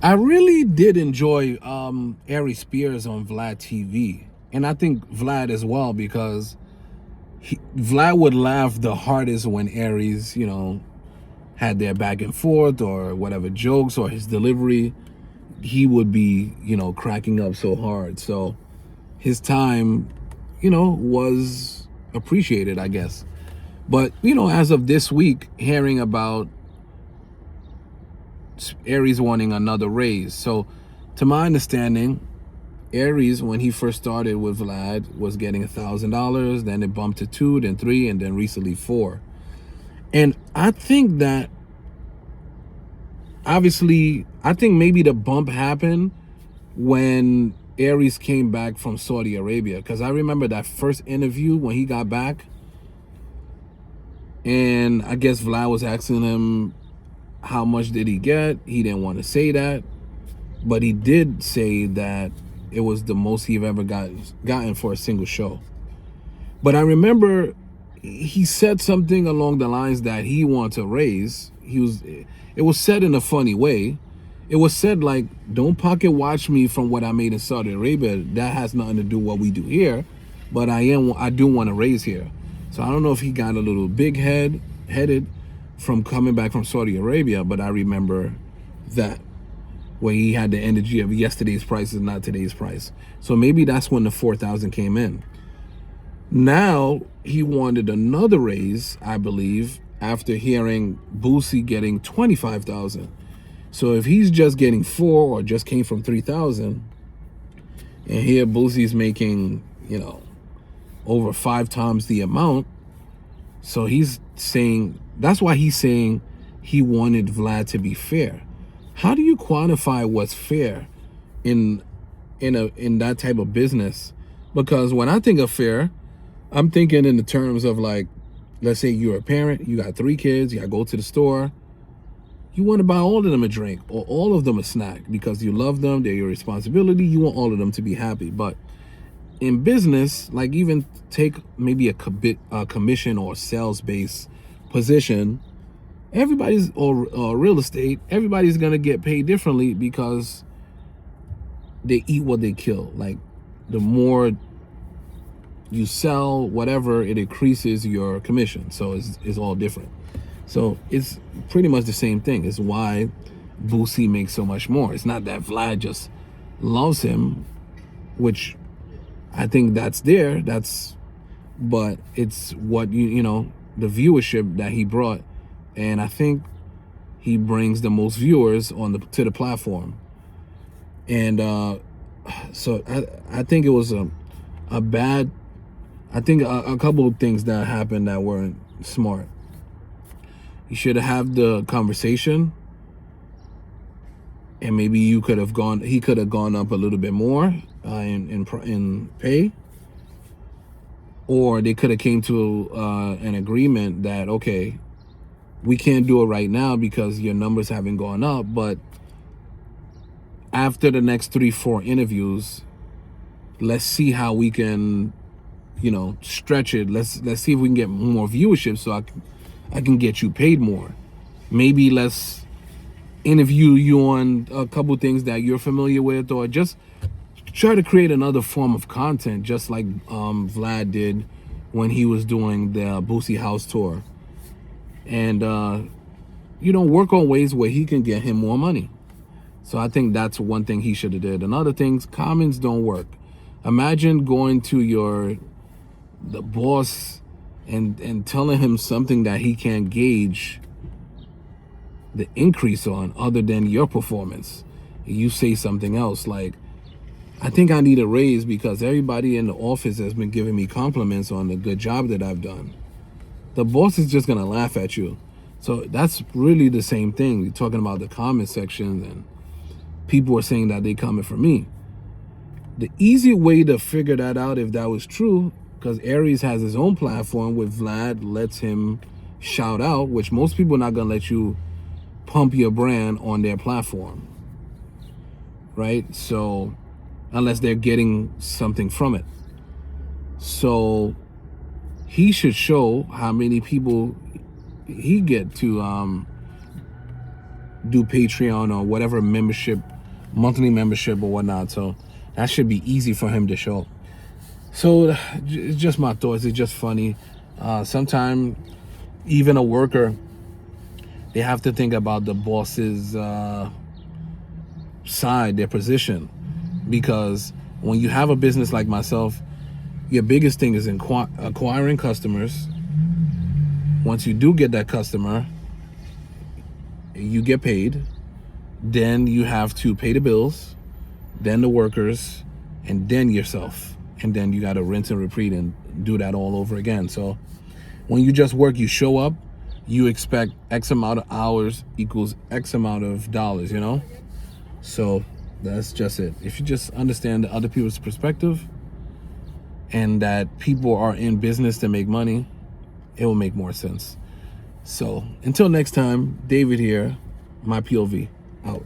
I really did enjoy Aries Spears on VladTV. And I think Vlad as well, because Vlad would laugh the hardest when Aries, had their back and forth or whatever jokes or his delivery. He would be, cracking up so hard. So his time, was appreciated, I guess. But, as of this week, hearing about Aries wanting another raise. So to my understanding, Aries, when he first started with Vlad, was getting $1,000. Then it bumped to 2, then 3, and then recently 4. And I think that, obviously, I think maybe the bump happened when Aries came back from Saudi Arabia. Because I remember that first interview when he got back. And I guess Vlad was asking him how much did he get. He didn't want to say that. But he did say that it was the most he've ever gotten for a single show. But I remember he said something along the lines that he wanted to raise. It was said in a funny way. It was said like, don't pocket watch me from what I made in Saudi Arabia. That has nothing to do with what we do here. But I do want to raise here. So I don't know if he got a little headed from coming back from Saudi Arabia, but I remember that, where he had the energy of yesterday's price is not today's price. So maybe that's when the 4,000 came in. Now he wanted another raise, I believe, after hearing Boosie getting 25,000. So if he's just getting 4 or just came from 3,000, and here Boosie's making, over 5 times the amount, so he's saying, that's why he's saying he wanted Vlad to be fair. How do you quantify what's fair in that type of business? Because when I think of fair, I'm thinking in the terms of, like, let's say you're a parent, you got 3 kids, you got to go to the store. You want to buy all of them a drink or all of them a snack because you love them, they're your responsibility, you want all of them to be happy. But in business, like, even take maybe a commission or sales-based position, everybody's, or real estate, everybody's gonna get paid differently because they eat what they kill. Like, the more you sell, whatever, it increases your commission. So it's all different. So it's pretty much the same thing. It's why Boosie makes so much more. It's not that Vlad just loves him, which I think that's there. But it's what the viewership that he brought. And I think he brings the most viewers to the platform. And so I think it was a bad. I think a couple of things that happened that weren't smart. You should have had the conversation, and maybe he could have gone up a little bit more in pay, or they could have came to an agreement that, okay, we can't do it right now because your numbers haven't gone up, but after the next 3-4 interviews, let's see how we can, stretch it. Let's see if we can get more viewership so I can get you paid more. Maybe let's interview you on a couple things that you're familiar with, or just try to create another form of content, just like Vlad did when he was doing the Boosie House tour. And work on ways where he can get him more money. So I think that's one thing he should have did. Another thing, comments don't work. Imagine going to the boss and telling him something that he can't gauge the increase on other than your performance. You say something else like, I think I need a raise because everybody in the office has been giving me compliments on the good job that I've done. The boss is just going to laugh at you. So that's really the same thing. You're talking about the comment section, and people are saying that they coming for me. The easy way to figure that out, if that was true, because Aries has his own platform where Vlad lets him shout out, which most people are not going to let you pump your brand on their platform, right? So unless they're getting something from it. So he should show how many people he get to do Patreon or whatever membership, monthly membership or whatnot. So that should be easy for him to show. So it's just my thoughts. It's just funny. Sometimes even a worker, they have to think about the boss's side, their position. Because when you have a business like myself, your biggest thing is acquiring customers. Once you do get that customer, you get paid. Then you have to pay the bills, then the workers, and then yourself. And then you got to rinse and repeat and do that all over again. So when you just work, you show up, you expect X amount of hours equals X amount of dollars, you know? So that's just it. If you just understand the other people's perspective and that people are in business to make money, it will make more sense. So until next time, David here, my POV, out.